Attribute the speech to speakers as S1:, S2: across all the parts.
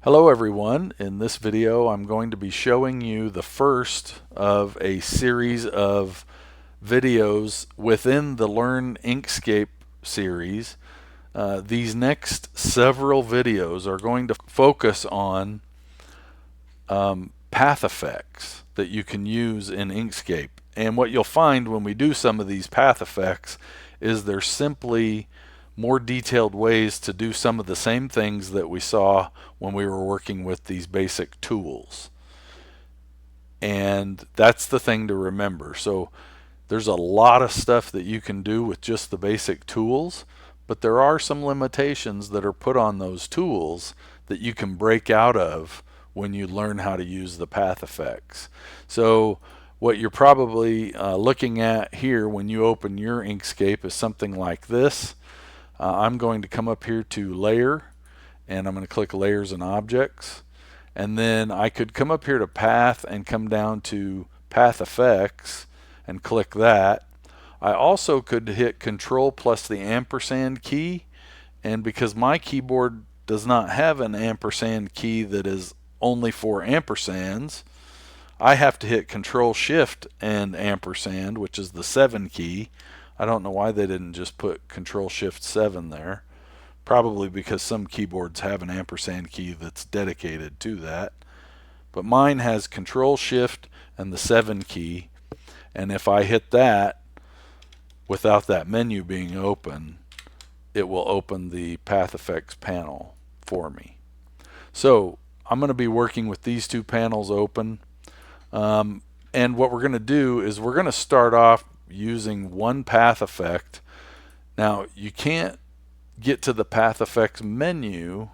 S1: Hello everyone. In this video I'm going to be showing you the first of a series of videos within the Learn Inkscape series. These next several videos are going to focus on path effects that you can use in Inkscape. And what you'll find when we do some of these path effects is they're simply more detailed ways to do some of the same things that we saw when we were working with these basic tools. And that's the thing to remember. So there's a lot of stuff that you can do with just the basic tools, but there are some limitations that are put on those tools that you can break out of when you learn how to use the path effects. So what you're probably looking at here when you open your Inkscape is something like this. I'm going to come up here to Layer, and I'm going to click Layers and Objects. And then I could come up here to Path and come down to Path Effects and click that. I also could hit Control plus the ampersand key, and because my keyboard does not have an ampersand key that is only for ampersands, I have to hit Control Shift and ampersand, which is the 7 key. I don't know why they didn't just put Control Shift 7 there. Probably because some keyboards have an ampersand key that's dedicated to that. But mine has Control Shift and the 7 key. And if I hit that without that menu being open, it will open the Path Effects panel for me. So I'm going to be working with these two panels open. And what we're going to do is we're going to start off using one path effect. Now you can't get to the path effects menu.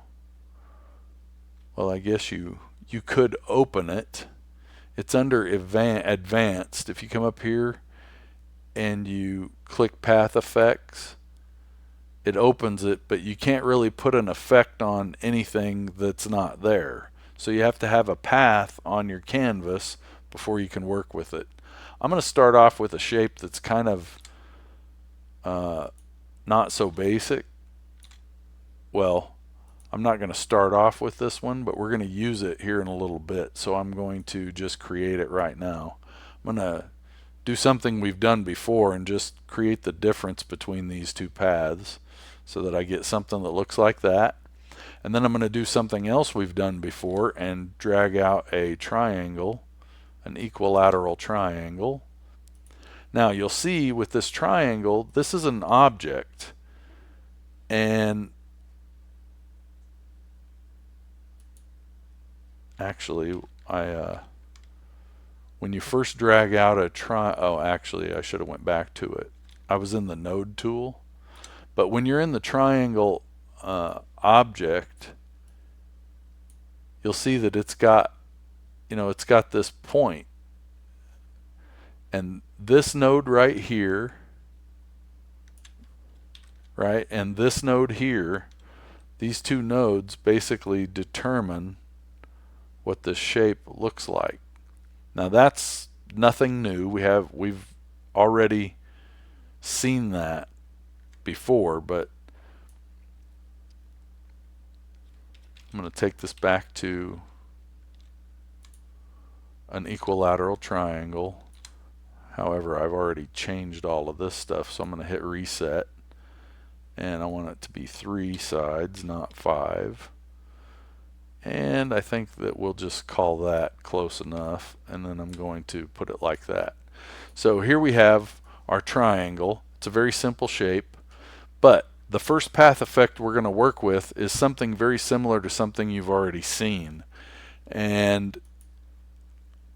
S1: Well, I guess you could open it. It's under advanced. If you come up here and you click path effects, it opens it, but you can't really put an effect on anything that's not there. So you have to have a path on your canvas before you can work with it. I'm going to start off with a shape that's kind of not so basic. Well, I'm not going to start off with this one, but we're going to use it here in a little bit. So I'm going to just create it right now. I'm going to do something we've done before and just create the difference between these two paths so that I get something that looks like that. And then I'm going to do something else we've done before and drag out a triangle, an equilateral triangle. Now you'll see with this triangle, this is an object, and actually when you first drag out actually I should have went back to it. I was in the node tool, but when you're in the triangle object, you'll see that it's got this point, and this node right here, right, and this node here, these two nodes basically determine what this shape looks like. Now that's nothing new. We've already seen that before, but I'm going to take this back to an equilateral triangle. However, I've already changed all of this stuff, so I'm going to hit reset, and I want it to be 3 sides, not 5. And I think that we'll just call that close enough, and then I'm going to put it like that. So here we have our triangle. It's a very simple shape, but the first path effect we're going to work with is something very similar to something you've already seen. And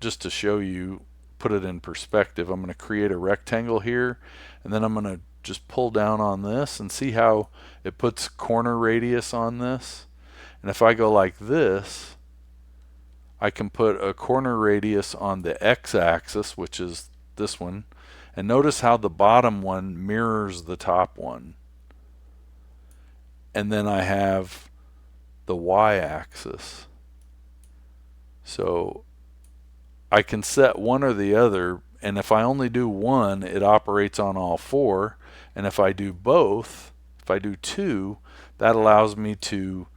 S1: just to show you, put it in perspective, I'm going to create a rectangle here, and then I'm going to just pull down on this and see how it puts corner radius on this. And if I go like this, I can put a corner radius on the x-axis, which is this one, and notice how the bottom one mirrors the top one. And then I have the y-axis. So I can set one or the other, and if I only do one, it operates on all 4, and if I do both, if I do 2, that allows me to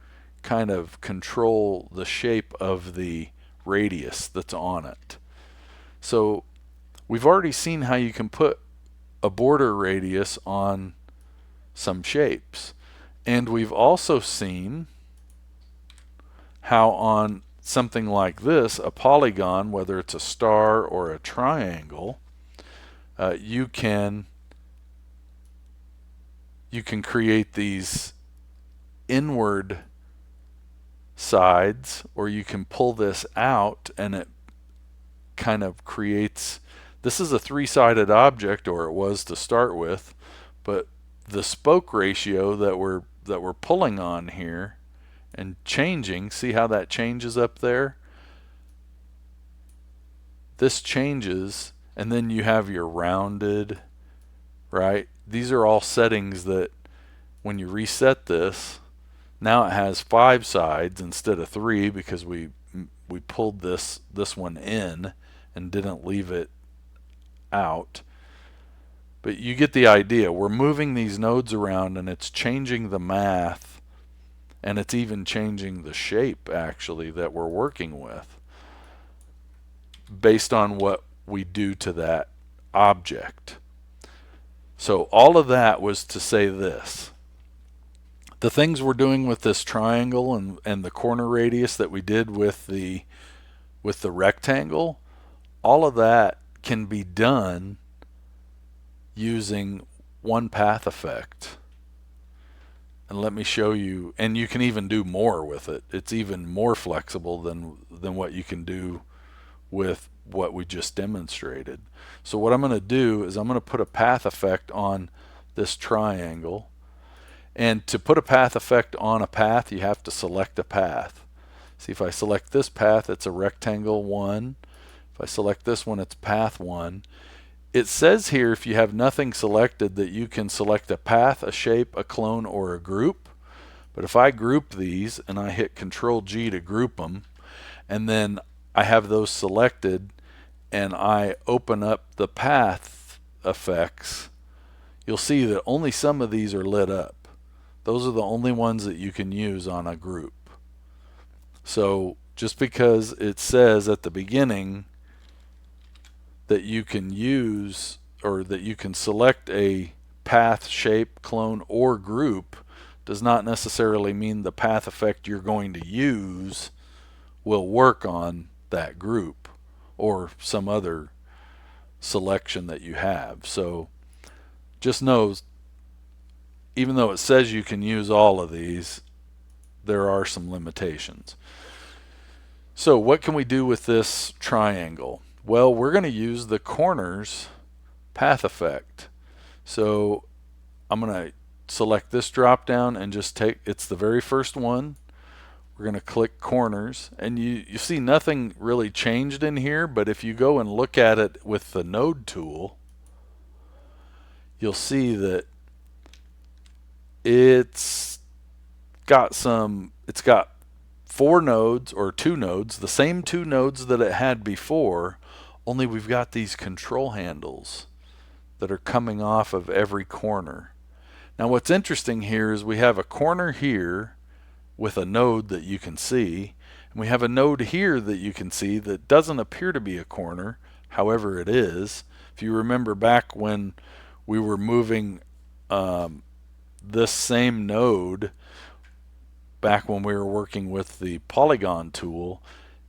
S1: kind of control the shape of the radius that's on it. So we've already seen how you can put a border radius on some shapes. And we've also seen how on something like this, a polygon, whether it's a star or a triangle, you can create these inward sides, or you can pull this out and it kind of creates, this is a three-sided object, or it was to start with, but the spoke ratio that we're pulling on here and changing, see how that changes up there? This changes, and then you have your rounded, right? These are all settings that when you reset this, now it has 5 sides instead of 3, because we pulled this one in and didn't leave it out. But you get the idea. We're moving these nodes around and it's changing the math, and it's even changing the shape actually that we're working with based on what we do to that object. So all of that was to say this. The things we're doing with this triangle and the corner radius that we did with the rectangle, all of that can be done using one path effect. And let me show you, and you can even do more with it. It's even more flexible than what you can do with what we just demonstrated. So what I'm going to do is I'm going to put a path effect on this triangle. And to put a path effect on a path, you have to select a path. See, if I select this path, it's a rectangle 1. If I select this one, it's path 1. It says here, if you have nothing selected, that you can select a path, a shape, a clone, or a group. But if I group these and I hit Control G to group them, and then I have those selected and I open up the path effects, you'll see that only some of these are lit up. Those are the only ones that you can use on a group. So just because it says at the beginning that you can use, or that you can select a path, shape, clone, or group, does not necessarily mean the path effect you're going to use will work on that group or some other selection that you have. So just know, even though it says you can use all of these, there are some limitations. So what can we do with this triangle? Well, we're going to use the corners path effect. So I'm going to select this drop down and just take, it's the very first one. We're going to click corners, and you see nothing really changed in here, but if you go and look at it with the node tool, you'll see that it's got 4 nodes, or 2 nodes, the same 2 nodes that it had before, only we've got these control handles that are coming off of every corner. Now what's interesting here is we have a corner here with a node that you can see, and we have a node here that you can see that doesn't appear to be a corner, however it is. If you remember back when we were moving this same node, back when we were working with the polygon tool,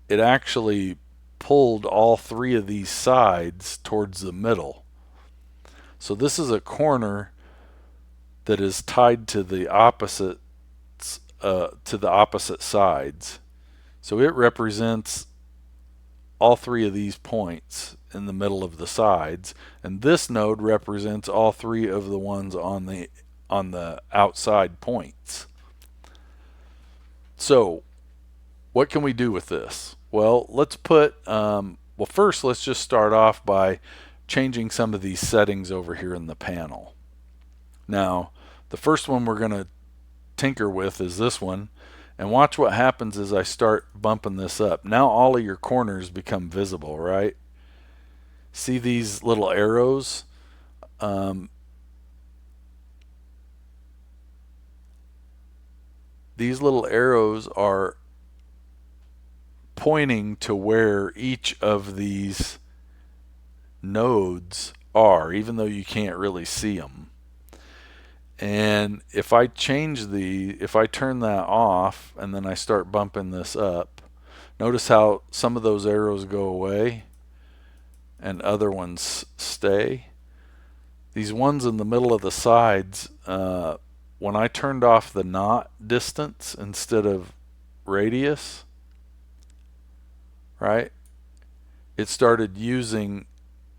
S1: it actually pulled all 3 of these sides towards the middle. So this is a corner that is tied to the opposite sides. So it represents all 3 of these points in the middle of the sides, and this node represents all 3 of the ones on the outside points. So what can we do with this? Well, let's put first let's just start off by changing some of these settings over here in the panel. Now the first one we're going to tinker with is this one, and watch what happens as I start bumping this up. Now all of your corners become visible, right? See these little arrows? these little arrows are pointing to where each of these nodes are, even though you can't really see them. And if I if I turn that off and then I start bumping this up, notice how some of those arrows go away and other ones stay. These ones in the middle of the sides, when I turned off the knot distance instead of radius, right, it started using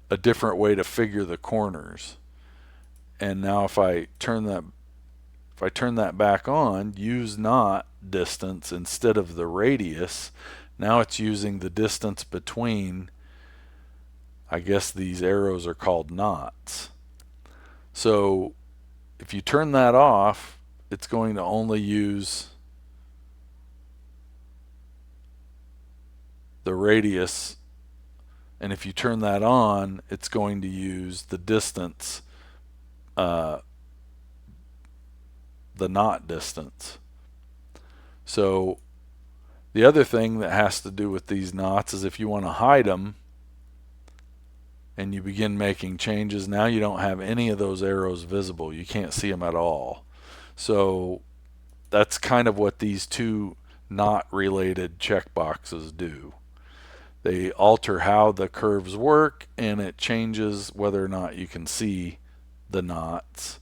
S1: a different way to figure the corners. And now if I turn that back on, use knot distance instead of the radius, now it's using the distance between, I guess these arrows are called knots. So if you turn that off, it's going to only use the radius, and if you turn that on, it's going to use the distance, the knot distance. So the other thing that has to do with these knots is if you want to hide them and you begin making changes, now you don't have any of those arrows visible. You can't see them at all. So that's kind of what these two knot related checkboxes do. They alter how the curves work, and it changes whether or not you can see the knots.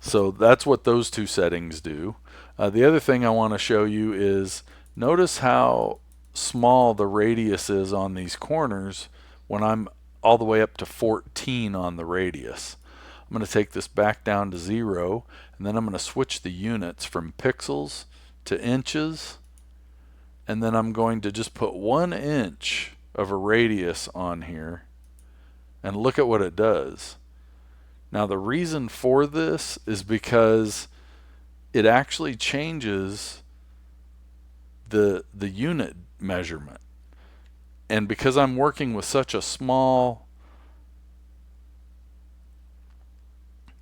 S1: So that's what those two settings do. The other thing I want to show you is notice how small the radius is on these corners when I'm all the way up to 14 on the radius. I'm going to take this back down to 0, and then I'm going to switch the units from pixels to inches, and then I'm going to just put 1 inch of a radius on here, and look at what it does. Now the reason for this is because it actually changes the unit measurement. And because I'm working with such a small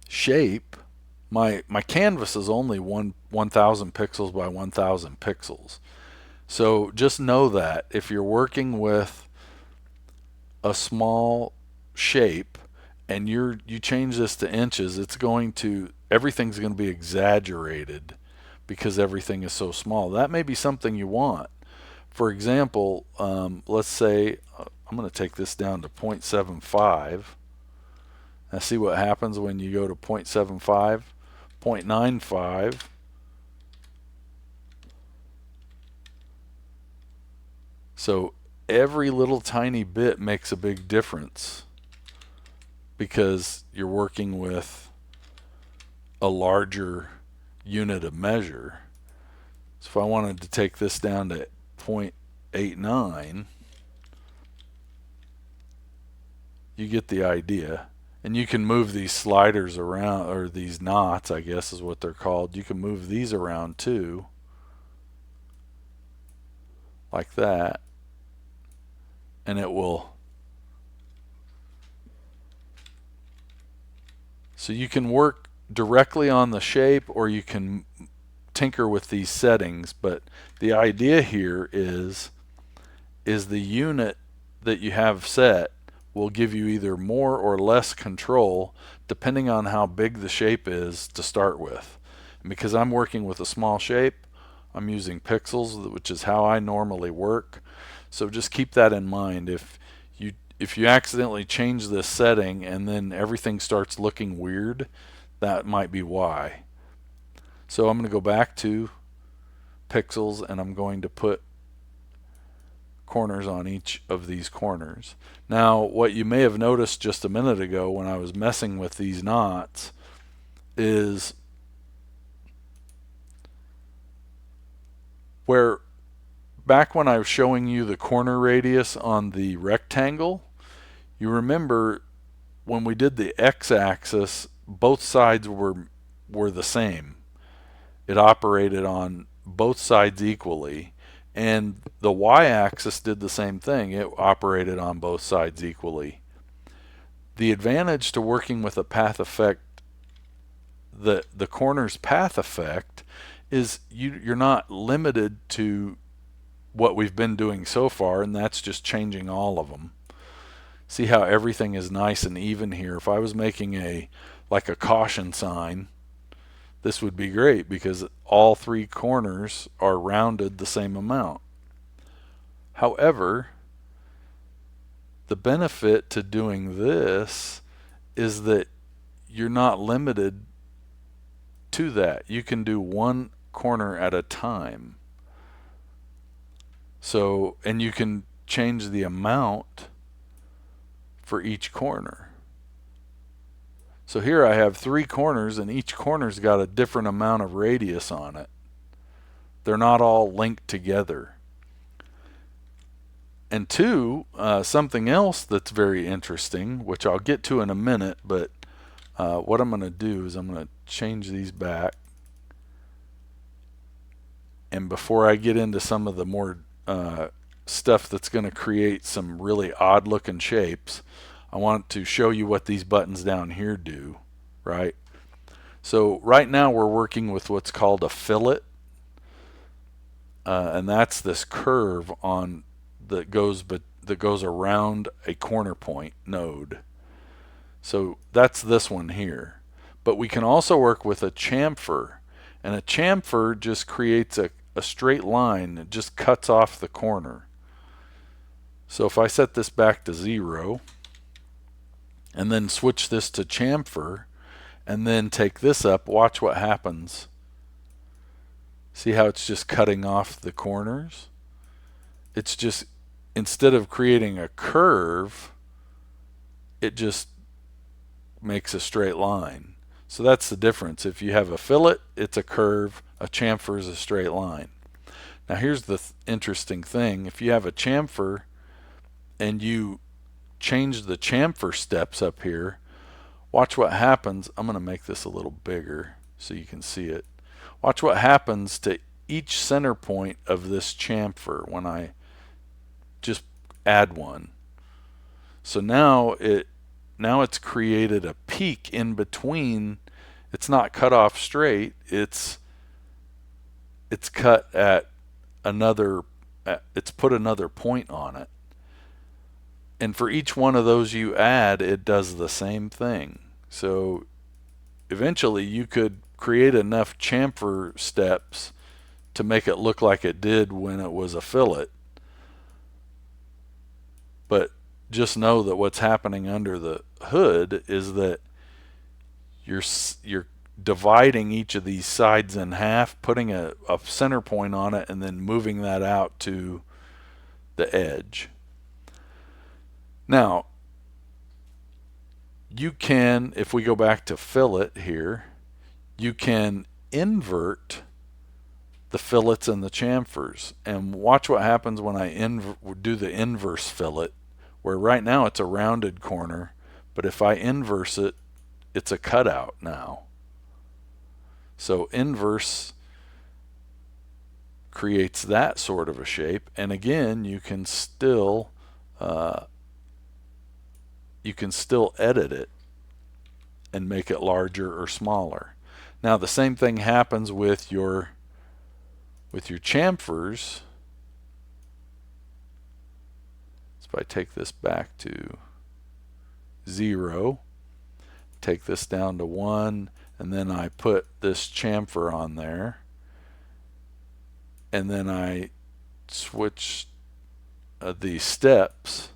S1: shape, my canvas is only 1,000 pixels by 1,000 pixels. So just know that if you're working with a small shape and you change this to inches, everything's going to be exaggerated because everything is so small. That may be something you want. For example, let's say I'm going to take this down to 0.75. Now see what happens when you go to 0.75, 0.95. So every little tiny bit makes a big difference because you're working with a larger unit of measure. So if I wanted to take this down to 0.89, you get the idea. And you can move these sliders around, or these knots, I guess is what they're called. You can move these around too, like that, and it will. So you can work directly on the shape, or you can tinker with these settings, but the idea here is the unit that you have set will give you either more or less control depending on how big the shape is to start with. And because I'm working with a small shape, I'm using pixels, which is how I normally work. So just keep that in mind. If you accidentally change this setting and then everything starts looking weird, that might be why. So I'm going to go back to pixels, and I'm going to put corners on each of these corners. Now what you may have noticed just a minute ago when I was messing with these knots is where back when I was showing you the corner radius on the rectangle, you remember when we did the x-axis, both sides were the same. It operated on both sides equally. And the y-axis did the same thing. It operated on both sides equally. The advantage to working with a path effect the corners path effect is you're not limited to what we've been doing so far, and that's just changing all of them. See how everything is nice and even here. If I was making like a caution sign, this would be great because all three corners are rounded the same amount. However, the benefit to doing this is that you're not limited to that. You can do one corner at a time. So, and you can change the amount for each corner. So here I have three corners, and each corner's got a different amount of radius on it. They're not all linked together. And two, something else that's very interesting, which I'll get to in a minute, but what I'm going to do is I'm going to change these back. And before I get into some of the more stuff that's going to create some really odd looking shapes, I want to show you what these buttons down here do, right? So right now we're working with what's called a fillet, and that's this curve on that goes around a corner point node. So that's this one here. But we can also work with a chamfer, and a chamfer just creates a straight line that just cuts off the corner. So if I set this back to 0 and then switch this to chamfer and then take this up, watch what happens. See how it's just cutting off the corners? It's just, instead of creating a curve, it just makes a straight line. So that's the difference. If you have a fillet, it's a curve. A chamfer is a straight line. Now here's the interesting thing. If you have a chamfer and you change the chamfer steps up here, watch what happens. I'm going to make this a little bigger so you can see it. Watch what happens to each center point of this chamfer when I just add one. So now it's created a peak in between. It's not cut off straight. It's cut at another. It's put another point on it. And for each one of those you add, it does the same thing. So eventually you could create enough chamfer steps to make it look like it did when it was a fillet. But just know that what's happening under the hood is that you're dividing each of these sides in half, putting a center point on it, and then moving that out to the edge. Now, you can, if we go back to fillet here, you can invert the fillets and the chamfers. And watch what happens when I do the inverse fillet, where right now it's a rounded corner, but if I inverse it, it's a cutout now. So inverse creates that sort of a shape, and again, you can still edit it and make it larger or smaller. Now the same thing happens with your chamfers. So if I take this back to 0, take this down to 1, and then I put this chamfer on there, and then I switch the steps.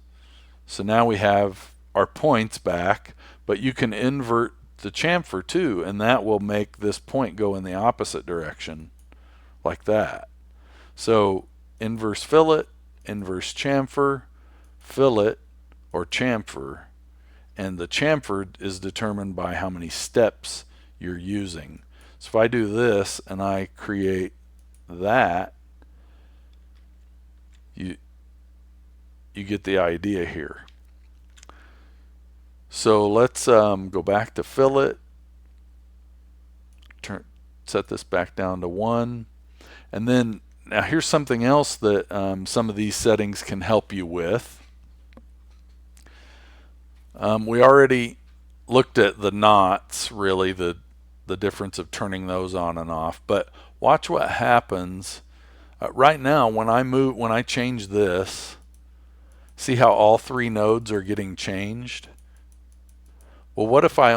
S1: So now we have our points back, but you can invert the chamfer too, and that will make this point go in the opposite direction, like that. So inverse fillet, inverse chamfer, fillet, or chamfer, and the chamfer is determined by how many steps you're using. So if I do this and I create that, you get the idea here. So let's go back to fillet, set this back down to 1, and then now here's something else that some of these settings can help you with. We already looked at the knots, really the the difference of turning those on and off. But watch what happens. Right now, when I change this, see how all three nodes are getting changed? Well, what if I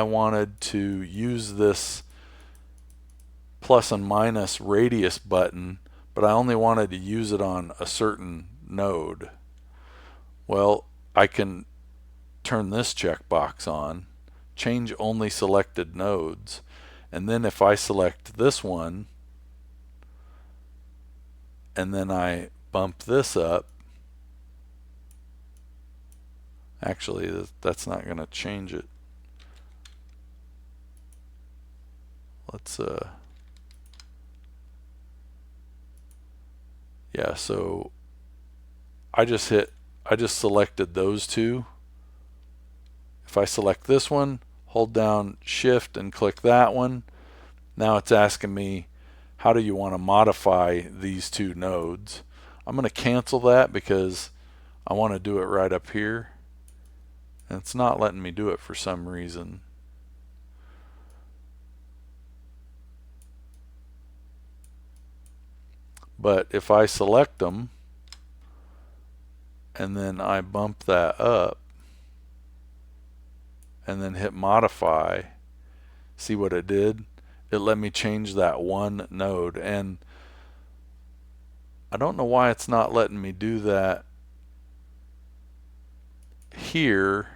S1: wanted to use this plus and minus radius button, but I only wanted to use it on a certain node? Well, I can turn this checkbox on, change only selected nodes, and then if I select this one, and then I bump this up, actually that's not going to change it. Let's yeah, so I just selected those two. If I select this one, hold down shift and click that one, now it's asking me, how do you want to modify these two nodes? I'm going to cancel that because I want to do it right up here, and it's not letting me do it for some reason. But if I select them and then I bump that up and then hit modify, see what it did? It let me change that one node, and I don't know why it's not letting me do that here,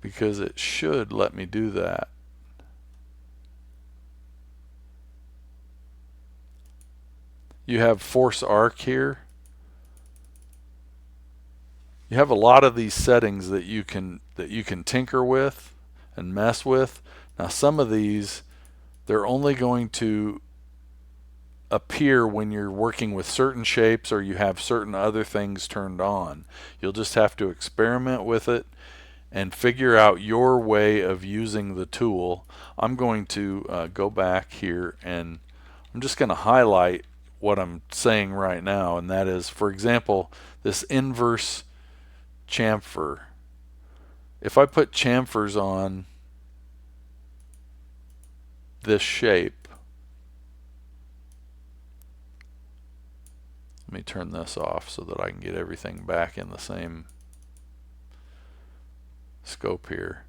S1: because it should let me do that. You have force arc here. You have a lot of these settings that you can tinker with and mess with. Now some of these, they're only going to appear when you're working with certain shapes or you have certain other things turned on. You'll just have to experiment with it and figure out your way of using the tool. I'm going to go back here, and I'm just going to highlight what I'm saying right now, and that is, for example, this inverse chamfer. If I put chamfers on this shape, let me turn this off so that I can get everything back in the same scope here.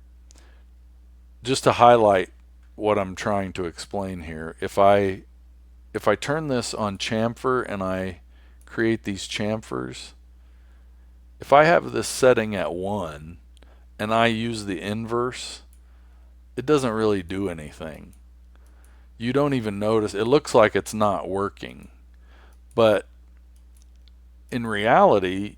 S1: Just to highlight what I'm trying to explain here, if I turn this on chamfer and I create these chamfers, if I have this setting at 1 and I use the inverse, it doesn't really do anything. You don't even notice. It looks like it's not working, but in reality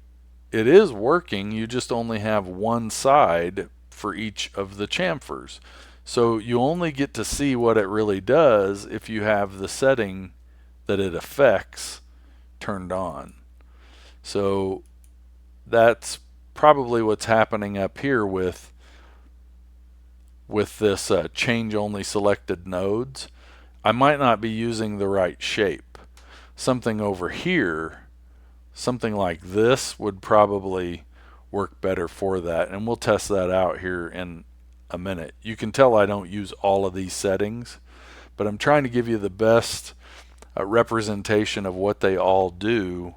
S1: it is working. You just only have one side for each of the chamfers. So you only get to see what it really does if you have the setting that it affects turned on. So that's probably what's happening up here with this change only selected nodes. I might not be using the right shape. Something over here, something like this, would probably work better for that, and we'll test that out here in a minute. You can tell I don't use all of these settings, but I'm trying to give you the best representation of what they all do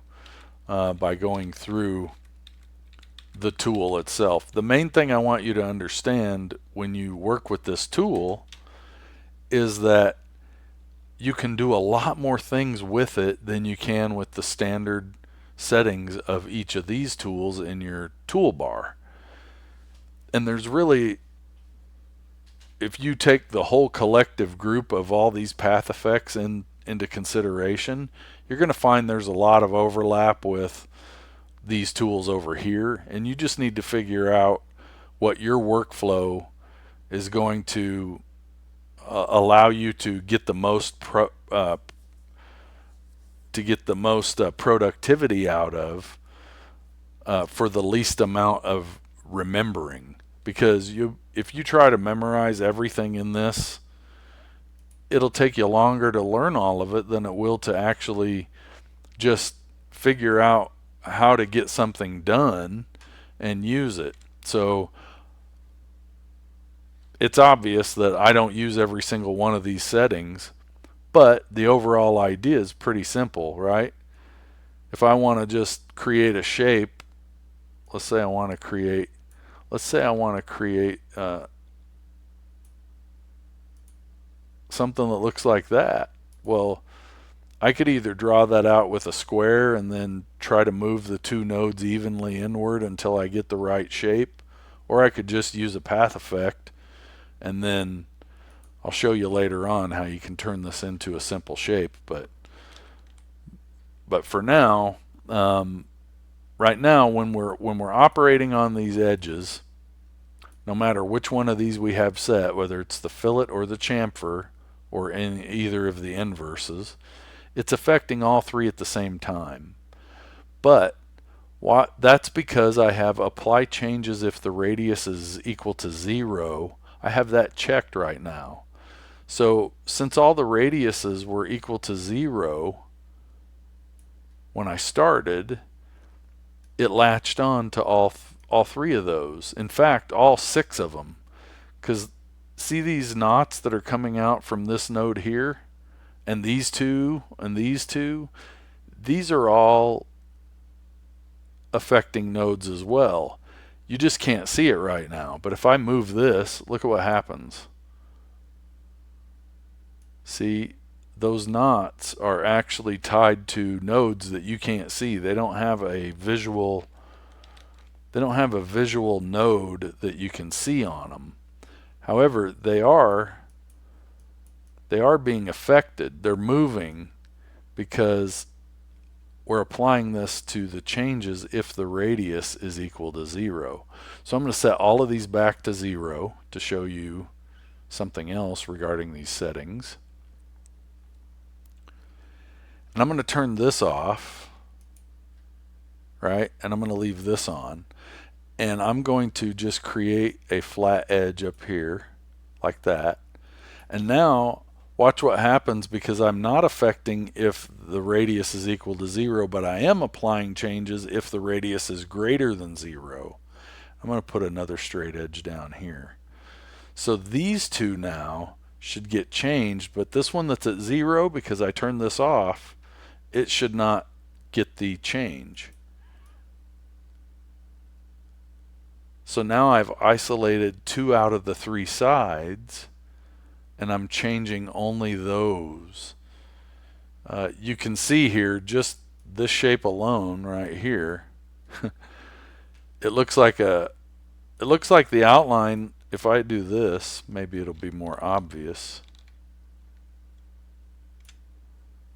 S1: by going through the tool itself. The main thing I want you to understand when you work with this tool is that you can do a lot more things with it than you can with the standard settings of each of these tools in your toolbar. And there's really, if you take the whole collective group of all these path effects into consideration, you're going to find there's a lot of overlap with these tools over here, and you just need to figure out what your workflow is going to allow you to get the most productivity out of for the least amount of remembering. Because if you try to memorize everything in this, it'll take you longer to learn all of it than it will to actually just figure out how to get something done and use it. So it's obvious that I don't use every single one of these settings, but the overall idea is pretty simple, right? If I want to just create a shape, let's say I want to create something that looks like that. Well, I could either draw that out with a square and then try to move the two nodes evenly inward until I get the right shape, or I could just use a path effect, and then I'll show you later on how you can turn this into a simple shape. But for now, right now when we're operating on these edges, no matter which one of these we have set, whether it's the fillet or the chamfer or in either of the inverses, it's affecting all three at the same time. But that's because I have apply changes if the radius is equal to 0. I have that checked right now. So since all the radiuses were equal to 0 when I started, it latched on to all three of those. In fact, all 6 of them. Because see these knots that are coming out from this node here? And these two, and these two? These are all affecting nodes as well. You just can't see it right now. But if I move this, look at what happens. See, those knots are actually tied to nodes that you can't see. They don't have a visual node that you can see on them. However, they are being affected. They're moving because we're applying this to the changes if the radius is equal to 0. So I'm going to set all of these back to 0 to show you something else regarding these settings. And I'm going to turn this off, right? And I'm going to leave this on. And I'm going to just create a flat edge up here like that. And now watch what happens, because I'm not affecting if the radius is equal to 0, but I am applying changes if the radius is greater than 0. I'm going to put another straight edge down here. So these two now should get changed, but this one that's at 0, because I turned this off, it should not get the change. So now I've isolated 2 out of the 3 sides, and I'm changing only those. You can see here, just this shape alone right here, it looks like the outline. If I do this, maybe it'll be more obvious.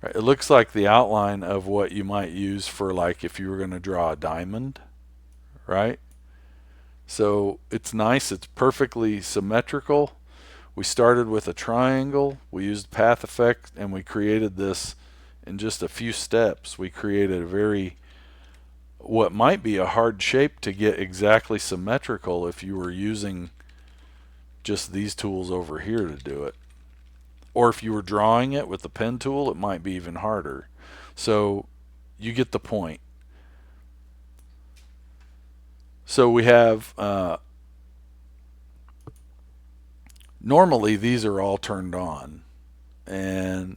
S1: Right, it looks like the outline of what you might use for, like, if you were going to draw a diamond, right? So it's nice, it's perfectly symmetrical. We started with a triangle, we used path effect, and we created this in just a few steps. We created what might be a hard shape to get exactly symmetrical if you were using just these tools over here to do it. Or if you were drawing it with the pen tool, it might be even harder. So you get the point. So we have, normally these are all turned on. And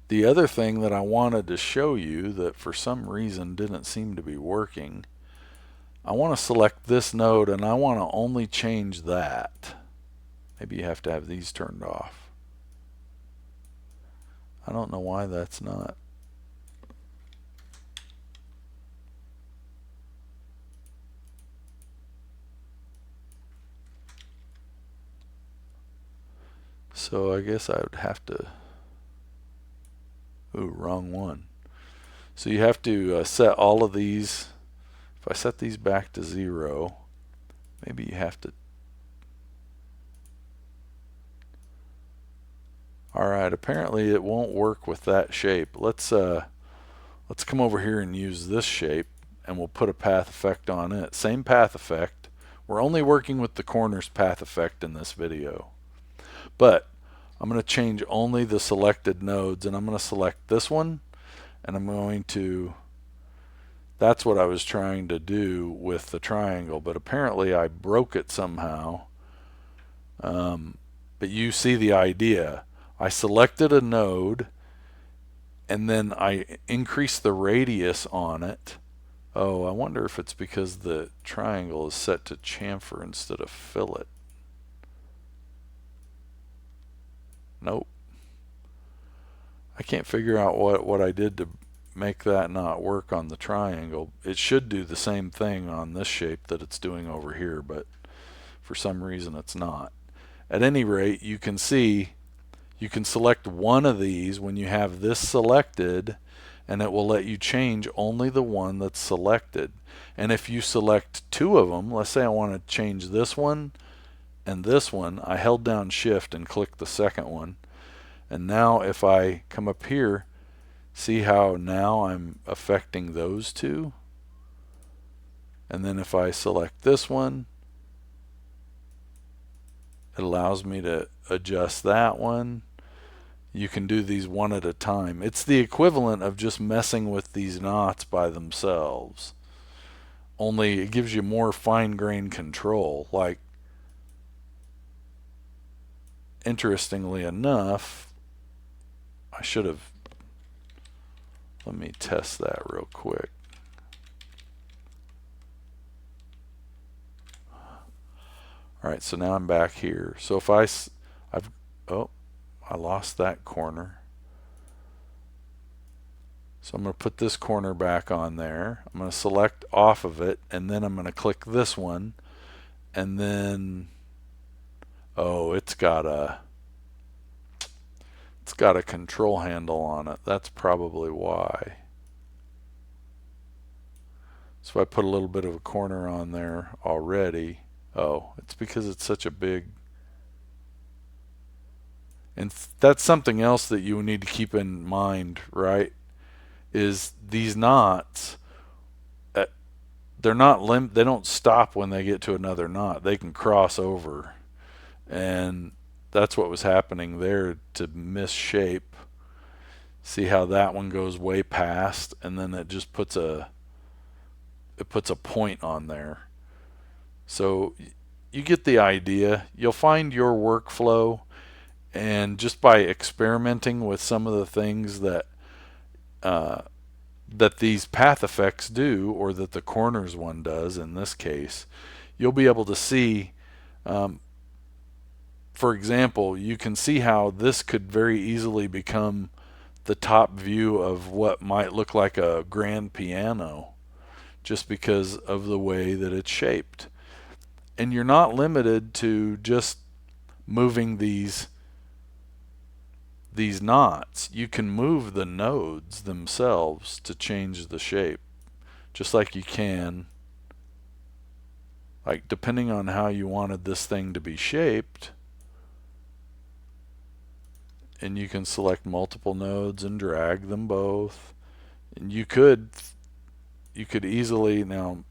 S1: the other thing that I wanted to show you that for some reason didn't seem to be working, I want to select this node and I want to only change that. Maybe you have to have these turned off. I don't know why that's not. So I guess I would have to, ooh, wrong one. So you have to set all of these. If I set these back to 0, maybe you have to. Alright, apparently it won't work with that shape. Let's come over here and use this shape, and we'll put a path effect on it. Same path effect. We're only working with the corners path effect in this video. But I'm going to change only the selected nodes, and I'm going to select this one, and I'm going to, that's what I was trying to do with the triangle, but apparently I broke it somehow But you see the idea. I selected a node and then I increased the radius on it. Oh, I wonder if it's because the triangle is set to chamfer instead of fillet. Nope. I can't figure out what I did to make that not work on the triangle. It should do the same thing on this shape that it's doing over here, but for some reason it's not. At any rate, you can see you can select one of these when you have this selected, and it will let you change only the one that's selected. And if you select two of them, let's say I want to change this one and this one, I held down shift and clicked the second one. And now if I come up here, see how now I'm affecting those two? And then if I select this one, it allows me to adjust that one. You can do these one at a time. It's the equivalent of just messing with these knots by themselves. Only it gives you more fine-grained control. Like, interestingly enough, I should have, let me test that real quick. All right, so now I'm back here. So if I lost that corner. So I'm going to put this corner back on there. I'm going to select off of it, and then I'm going to click this one, and then, oh, it's got a control handle on it. That's probably why. So I put a little bit of a corner on there already. Oh, it's because it's such a big, and that's something else that you need to keep in mind, right? Is these knots, they don't stop when they get to another knot. They can cross over, and that's what was happening there to misshape. See how that one goes way past, and then it just puts a point on there. So you get the idea. You'll find your workflow, and just by experimenting with some of the things that these path effects do, or that the corners one does in this case, you'll be able to see, for example, you can see how this could very easily become the top view of what might look like a grand piano, just because of the way that it's shaped. And you're not limited to just moving these knots. You can move the nodes themselves to change the shape, just like you can, like, depending on how you wanted this thing to be shaped. And you can select multiple nodes and drag them both. And you could easily, now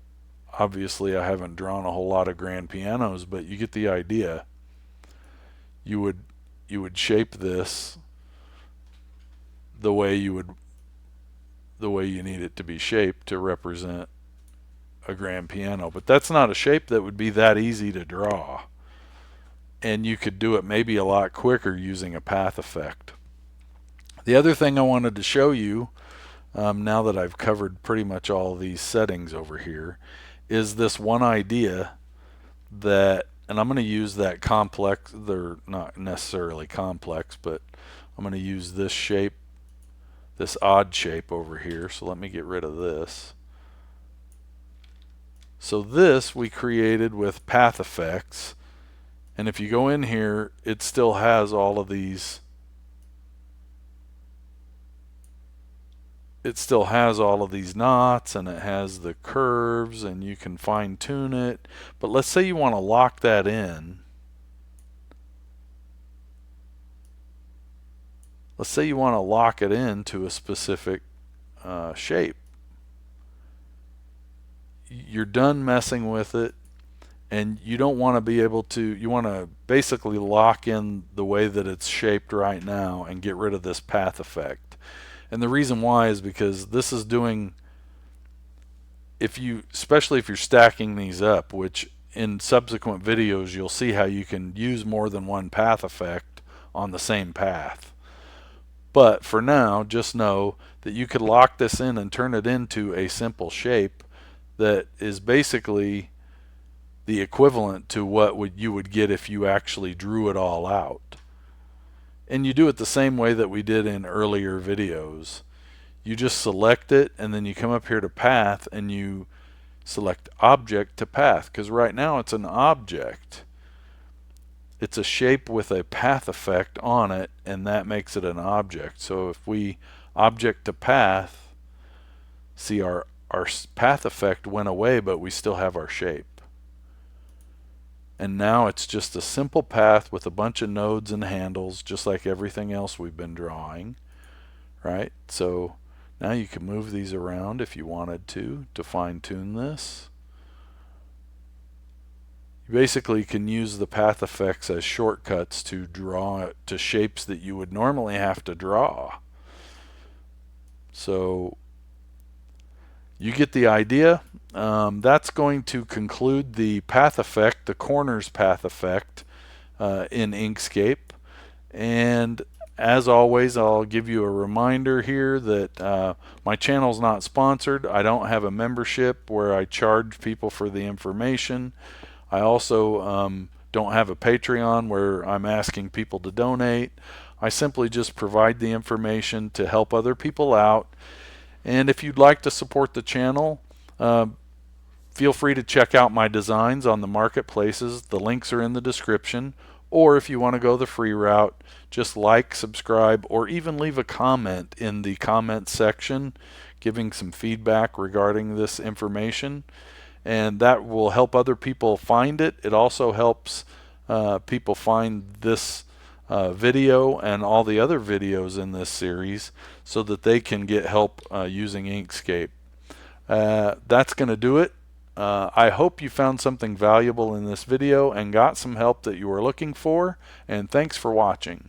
S1: obviously I haven't drawn a whole lot of grand pianos, but you get the idea. You would shape this the way you need it to be shaped to represent a grand piano. But that's not a shape that would be that easy to draw. And you could do it maybe a lot quicker using a path effect. The other thing I wanted to show you, now that I've covered pretty much all these settings over here, is this one idea that, and I'm going to use that complex, they're not necessarily complex, but I'm going to use this shape, this odd shape over here. So let me get rid of this. So this we created with path effects, and if you go in here, it still has all of these, knots, and it has the curves, and you can fine tune it. But let's say you want to lock that in. Let's say you want to lock it into a specific shape. You're done messing with it, and you don't want to be able to, you want to basically lock in the way that it's shaped right now and get rid of this path effect. And the reason why is because this is doing, especially if you're stacking these up, which in subsequent videos you'll see how you can use more than one path effect on the same path. But for now, just know that you could lock this in and turn it into a simple shape that is basically the equivalent to what you would get if you actually drew it all out. And you do it the same way that we did in earlier videos. You just select it, and then you come up here to path and you select object to path, because right now it's an object. It's a shape with a path effect on it, and that makes it an object. So if we object to path, see our path effect went away, but we still have our shape. And now it's just a simple path with a bunch of nodes and handles, just like everything else we've been drawing, right? So now you can move these around if you wanted to fine-tune this. You basically can use the path effects as shortcuts to draw to shapes that you would normally have to draw. So you get the idea. That's going to conclude the path effect, the corners path effect in Inkscape. And as always, I'll give you a reminder here that my channel's not sponsored. I don't have a membership where I charge people for the information. I also don't have a Patreon where I'm asking people to donate. I simply just provide the information to help other people out. And if you'd like to support the channel, feel free to check out my designs on the marketplaces. The links are in the description. Or if you want to go the free route, just like, subscribe, or even leave a comment in the comment section giving some feedback regarding this information. And that will help other people find it. It also helps people find this video and all the other videos in this series so that they can get help using Inkscape. That's going to do it. I hope you found something valuable in this video and got some help that you were looking for, and thanks for watching.